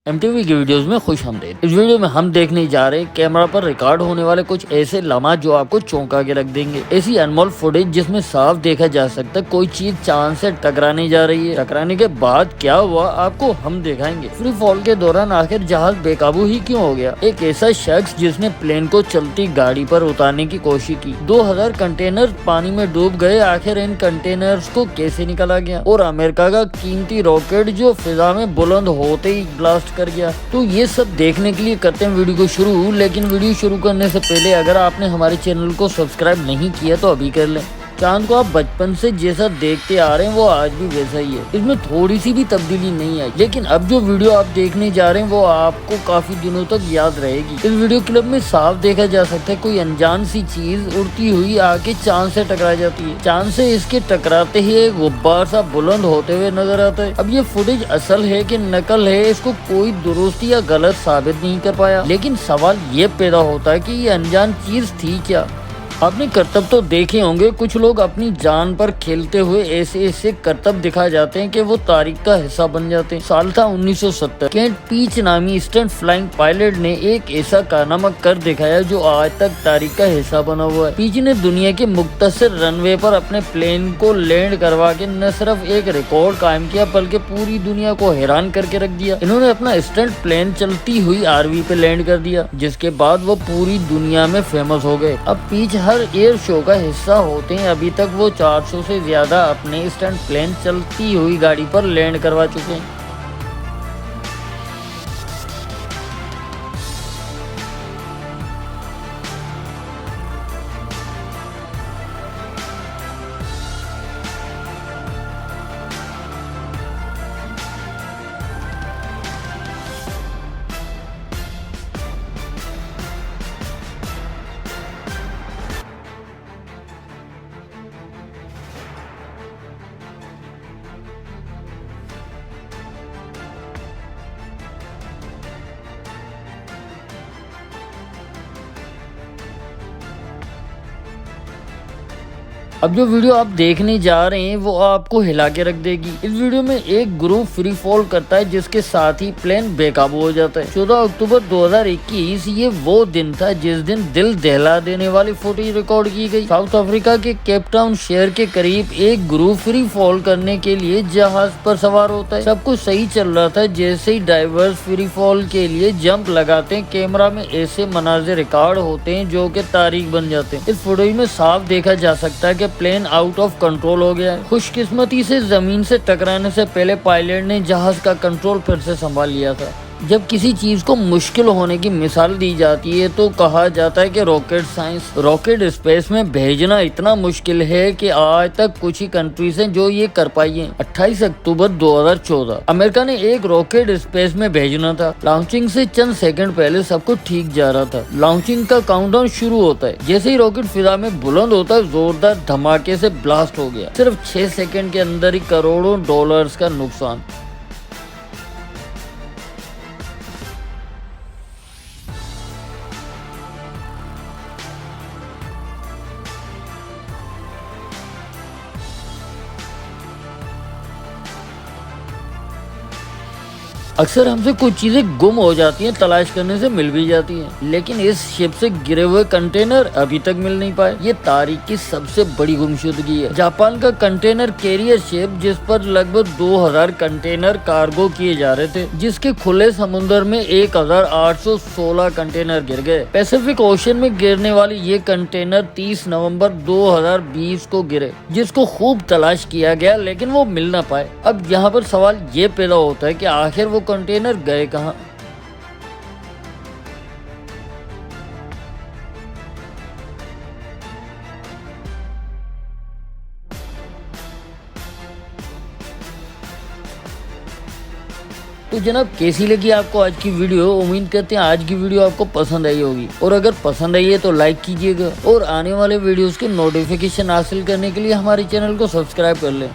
MTV की videos में खुशामदीद। इस वीडियो में हम देखने जा रहे हैं कैमरा पर रिकॉर्ड होने वाले कुछ ऐसे लम्हात जो आपको चौंका के रख देंगे। ऐसी अनमोल फुटेज जिसमें साफ देखा जा सकता है कोई चीज चांद से टकराने जा रही है। टकराने के बाद क्या हुआ आपको हम दिखाएंगे। फ्री फॉल के दौरान आखिर जहाज बेकाबू ही क्यों हो गया। एक ऐसा शख्स जिसने प्लेन को चलती गाड़ी पर उतारने की कोशिश की। 2000 कंटेनर पानी में डूब गए। आखिर इन कंटेनर्स को कैसे निकाला गया। और अमेरिका का कीमती रॉकेट जो फिजा में बुलंद होते ही ब्लास्ट कर गया। तो ये सब देखने के लिए करते हैं वीडियो को शुरू। लेकिन वीडियो शुरू करने से पहले अगर आपने हमारे चैनल को सब्सक्राइब नहीं किया तो अभी कर लें। चांद को आप बचपन से जैसा देखते आ रहे हैं वो आज भी वैसा ही है। इसमें थोड़ी सी भी तब्दीली नहीं आई। लेकिन अब जो वीडियो आप देखने जा रहे हैं वो आपको काफी दिनों तक याद रहेगी। इस वीडियो क्लिप में साफ देखा जा सकता है कोई अनजान सी चीज उड़ती हुई आके चांद से टकरा जाती है। चांद से इसके टकराते ही एक गुब्बार सा बुलंद होते हुए नजर आता है। अब ये फुटेज असल है कि नकल है इसको कोई दुरुस्त या गलत साबित नहीं कर पाया। लेकिन सवाल ये पैदा होता है कि ये अनजान चीज थी क्या। आपने करतब तो देखे होंगे। कुछ लोग अपनी जान पर खेलते हुए ऐसे ऐसे करतब दिखा जाते हैं कि वो तारीख का हिस्सा बन जाते हैं। साल था 1970। केंट पीच नामी स्टंट फ्लाइंग पायलट ने एक ऐसा कारनामा कर दिखाया जो आज तक तारीख का हिस्सा बना हुआ है। पीच ने दुनिया के मुख्तसर रनवे पर अपने प्लेन को लैंड करवा के न सिर्फ एक रिकॉर्ड कायम किया बल्कि पूरी दुनिया को हैरान करके रख दिया। इन्होंने अपना स्टंट प्लेन चलती हुई आरवी पे लैंड कर दिया जिसके बाद वो पूरी दुनिया में फेमस हो गए। अब पीच हर एयर शो का हिस्सा होते हैं। अभी तक वो 400 से ज्यादा अपने स्टंट प्लेन चलती हुई गाड़ी पर लैंड करवा चुके हैं। अब जो वीडियो आप देखने जा रहे हैं वो आपको हिला के रख देगी। इस वीडियो में एक ग्रुप फ्री फॉल करता है जिसके साथ ही प्लेन बेकाबू हो जाता है। 14 अक्टूबर 2021 ये वो दिन था जिस दिन दिल दहला देने वाली फुटेज रिकॉर्ड की गई। साउथ अफ्रीका के केप टाउन शहर के करीब एक ग्रुप फ्री फॉल करने के लिए जहाज पर सवार होता है। सब कुछ सही चल रहा था। जैसे ही डाइवर्स फ्री फॉल के लिए जंप लगाते हैं कैमरा में ऐसे मनाजिर रिकॉर्ड होते हैं जो कि तारीख बन जाते हैं। इस फुटेज में साफ देखा जा सकता है कि प्लेन आउट ऑफ कंट्रोल हो गया है। खुशकिस्मती से जमीन से टकराने से पहले पायलट ने जहाज का कंट्रोल फिर से संभाल लिया था। जब किसी चीज को मुश्किल होने की मिसाल दी जाती है तो कहा जाता है कि रॉकेट साइंस। रॉकेट स्पेस में भेजना इतना मुश्किल है कि आज तक कुछ ही कंट्रीज हैं जो ये कर पाई हैं। 28 अक्टूबर 2014 अमेरिका ने एक रॉकेट स्पेस में भेजना था। लॉन्चिंग से चंद सेकंड पहले सब कुछ ठीक जा रहा था। लॉन्चिंग का काउंटडाउन शुरू होता है। जैसे ही रॉकेट फिजा में बुलंद होता है जोरदार धमाके से ब्लास्ट हो गया। सिर्फ 6 सेकंड के अंदर ही करोड़ों डॉलर्स का नुकसान। अक्सर हमसे कुछ चीजें गुम हो जाती हैं, तलाश करने से मिल भी जाती हैं। लेकिन इस शिप से गिरे हुए कंटेनर अभी तक मिल नहीं पाए। ये तारीख की सबसे बड़ी गुमशुदगी है। जापान का कंटेनर कैरियर शिप जिस पर लगभग 2000 कंटेनर कार्गो किए जा रहे थे जिसके खुले समुद्र में 1816 कंटेनर गिर गए। पैसिफिक ओशन में गिरने वाले ये कंटेनर 30 नवंबर 2020 को गिरे जिसको खूब तलाश किया गया लेकिन वो मिल ना पाए। अब यहाँ पर सवाल ये पैदा होता है कि आखिर वो कंटेनर गए कहाँ। तो जनाब कैसी लगी आपको आज की वीडियो। उम्मीद करते हैं आज की वीडियो आपको पसंद आई होगी और अगर पसंद आई है तो लाइक कीजिएगा और आने वाले वीडियोस के नोटिफिकेशन हासिल करने के लिए हमारे चैनल को सब्सक्राइब कर लें।